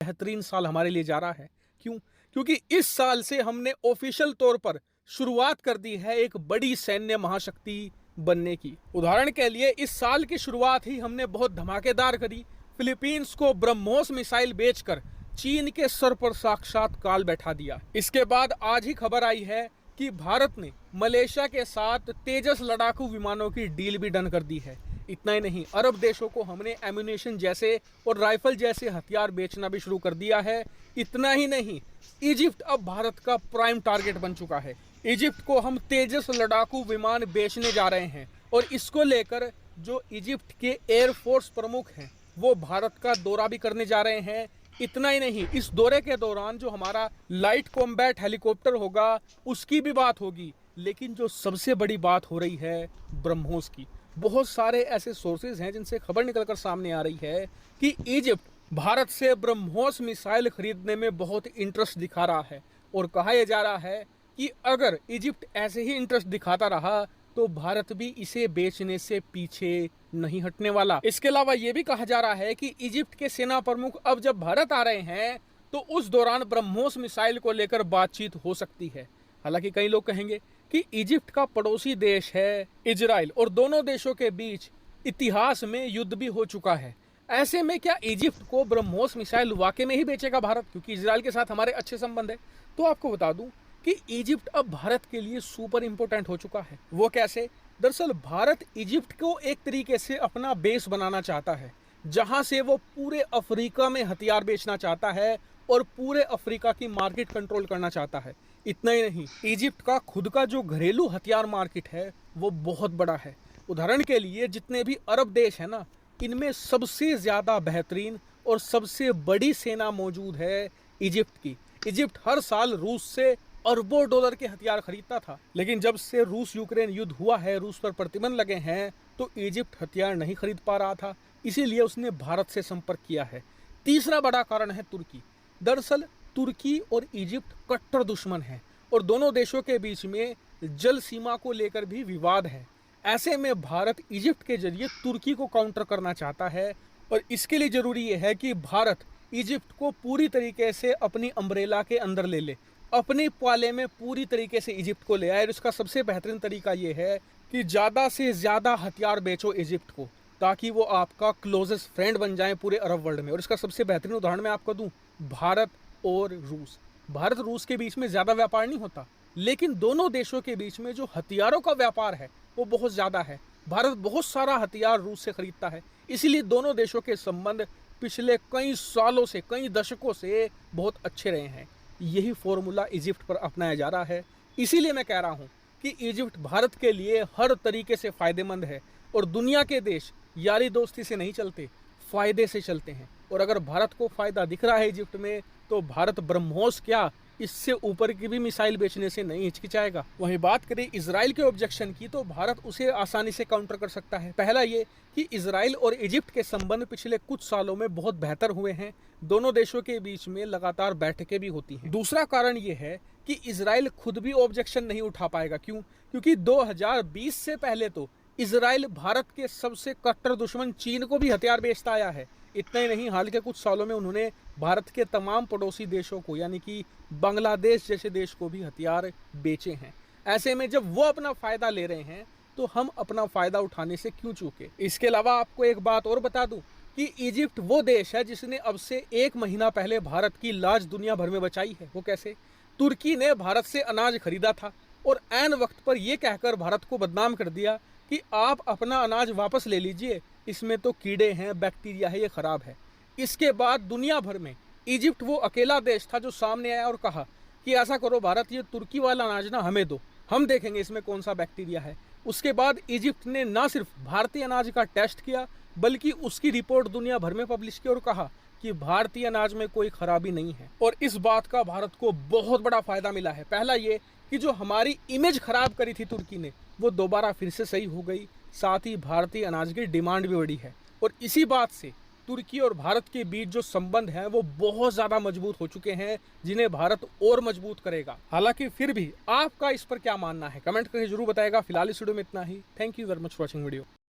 बेहतरीन साल हमारे लिए जा रहा है। क्यों? क्योंकि इस साल से हमने ऑफिशियल तौर पर शुरुआत कर दी है एक बड़ी सैन्य महाशक्ति बनने की। उदाहरण के लिए इस साल की शुरुआत ही हमने बहुत धमाकेदार करी। फिलीपींस को ब्रह्मोस मिसाइल बेचकर चीन के सर पर साक्षात काल बैठा दिया। इसके बाद आज ही खबर आई है कि भारत ने मलेशिया के साथ तेजस लड़ाकू विमानों की डील भी डन कर दी है। इतना ही नहीं, अरब देशों को हमने एम्यूनेशन जैसे और राइफल जैसे हथियार बेचना भी शुरू कर दिया है। इतना ही नहीं, इजिप्ट अब भारत का प्राइम टारगेट बन चुका है। इजिप्ट को हम तेजस लड़ाकू विमान बेचने जा रहे हैं और इसको लेकर जो इजिप्ट के एयरफोर्स प्रमुख हैं वो भारत का दौरा भी करने जा रहे हैं। इतना ही नहीं, इस दौरे के दौरान जो हमारा लाइट कॉम्बैट हेलीकॉप्टर होगा उसकी भी बात होगी। लेकिन जो सबसे बड़ी बात हो रही है ब्रह्मोस की। बहुत सारे ऐसे सोर्सेज हैं जिनसे खबर निकलकर सामने आ रही है कि इजिप्ट भारत से ब्रह्मोस मिसाइल खरीदने में बहुत इंटरेस्ट दिखा रहा है और कहा यह जा रहा है कि अगर इजिप्ट ऐसे ही इंटरेस्ट दिखाता रहा तो भारत भी इसे बेचने से पीछे नहीं हटने वाला। इसके अलावा यह भी कहा जा रहा है कि इजिप्ट के सेना प्रमुख अब जब भारत आ रहे हैं तो उस दौरान ब्रह्मोस मिसाइल को लेकर बातचीत हो सकती है। हालांकि कई लोग कहेंगे कि इजिप्ट का पड़ोसी देश है इजराइल और दोनों देशों के बीच इतिहास में युद्ध भी हो चुका है। ऐसे में क्या इजिप्ट को ब्रह्मोस मिसाइल वाकई में ही बेचेगा भारत, क्योंकि इजराइल के साथ हमारे अच्छे संबंध है। तो आपको बता दूं कि इजिप्ट अब भारत के लिए सुपर इंपोर्टेंट हो चुका है। वो कैसे? दरअसल भारत इजिप्ट को एक तरीके से अपना बेस बनाना चाहता है जहां से वो पूरे अफ्रीका में हथियार बेचना चाहता है और पूरे अफ्रीका की मार्केट कंट्रोल करना चाहता है। इतना ही नहीं, इजिप्ट का खुद का जो घरेलू हथियार मार्केट है वो बहुत बड़ा है। उदाहरण के लिए जितने भी अरब देश है ना, इनमें सबसे ज्यादा बेहतरीन और सबसे बड़ी सेना मौजूद है इजिप्ट की। इजिप्ट हर साल रूस से अरबों डॉलर के हथियार खरीदता था, लेकिन जब से रूस यूक्रेन युद्ध हुआ है, रूस पर प्रतिबंध लगे हैं, तो इजिप्ट हथियार नहीं खरीद पा रहा था। इसीलिए उसने भारत से संपर्क किया है। तीसरा बड़ा कारण है तुर्की। दरअसल तुर्की और इजिप्ट कट्टर दुश्मन हैं और दोनों देशों के बीच में जल सीमा को लेकर भी विवाद है। ऐसे में भारत इजिप्ट के जरिए तुर्की को काउंटर करना चाहता है और इसके लिए जरूरी यह है कि भारत इजिप्ट को पूरी तरीके से अपनी अम्ब्रेला के अंदर ले ले, अपने पाले में पूरी तरीके से इजिप्ट को ले आए। और इसका सबसे बेहतरीन तरीका यह है कि ज़्यादा से ज़्यादा हथियार बेचो इजिप्ट को, ताकि वो आपका क्लोजेस्ट फ्रेंड बन जाए पूरे अरब वर्ल्ड में। और इसका सबसे बेहतरीन उदाहरण मैं आपको दूं, भारत और रूस। भारत रूस के बीच में ज़्यादा व्यापार नहीं होता, लेकिन दोनों देशों के बीच में जो हथियारों का व्यापार है वो बहुत ज़्यादा है। भारत बहुत सारा हथियार रूस से खरीदता है, इसीलिए दोनों देशों के संबंध पिछले कई सालों से, कई दशकों से बहुत अच्छे रहे हैं। यही फॉर्मूला इजिप्ट पर अपनाया जा रहा है। इसीलिए मैं कह रहा हूँ कि इजिप्ट भारत के लिए हर तरीके से फ़ायदेमंद है और दुनिया के देश यारी दोस्ती से नहीं चलते, फ़ायदे से चलते हैं। और अगर भारत को फ़ायदा दिख रहा है इजिप्ट में, तो भारत ब्रह्मोस क्या, इससे ऊपर की भी मिसाइल बेचने से नहीं हिचकिचाएगा। वहीं बात करें इजराइल के ऑब्जेक्शन की, तो भारत उसे आसानी से काउंटर कर सकता है। पहला ये कि इजराइल और इजिप्ट के संबंध पिछले कुछ सालों में बहुत बेहतर हुए हैं। दोनों देशों के बीच में लगातार बैठकें भी होती हैं। दूसरा कारण ये है कि इजराइल खुद भी ऑब्जेक्शन नहीं उठा पाएगा। क्यों? क्योंकि 2020 से पहले तो इजराइल भारत के सबसे कट्टर दुश्मन चीन को भी हथियार बेचता आया है। इतना ही नहीं, हाल के कुछ सालों में उन्होंने भारत के तमाम पड़ोसी देशों को, यानी कि बांग्लादेश जैसे देश को भी हथियार बेचे हैं। ऐसे में जब वो अपना फ़ायदा ले रहे हैं तो हम अपना फ़ायदा उठाने से क्यों चूके। इसके अलावा आपको एक बात और बता दूं कि इजिप्ट वो देश है जिसने अब से 1 महीना पहले भारत की लाज दुनिया भर में बचाई है। वो कैसे? तुर्की ने भारत से अनाज खरीदा था और ऐन वक्त पर यह कहकर भारत को बदनाम कर दिया कि आप अपना अनाज वापस ले लीजिए, इसमें तो कीड़े हैं, बैक्टीरिया है, ये ख़राब है। इसके बाद दुनिया भर में इजिप्ट वो अकेला देश था जो सामने आया और कहा कि ऐसा करो भारत, ये तुर्की वाला अनाज ना हमें दो, हम देखेंगे इसमें कौन सा बैक्टीरिया है। उसके बाद इजिप्ट ने ना सिर्फ भारतीय अनाज का टेस्ट किया, बल्कि उसकी रिपोर्ट दुनिया भर में पब्लिश की और कहा कि भारतीय अनाज में कोई खराबी नहीं है। और इस बात का भारत को बहुत बड़ा फायदा मिला है। पहला ये कि जो हमारी इमेज खराब करी थी तुर्की ने, वो दोबारा फिर से सही हो गई। साथ ही भारतीय अनाज की डिमांड भी बढ़ी है और इसी बात से तुर्की और भारत के बीच जो संबंध हैं वो बहुत ज़्यादा मजबूत हो चुके हैं, जिन्हें भारत और मजबूत करेगा। हालांकि फिर भी आपका इस पर क्या मानना है, कमेंट करके जरूर बताएगा। फिलहाल इस वीडियो में इतना ही। Thank you very much for watching video.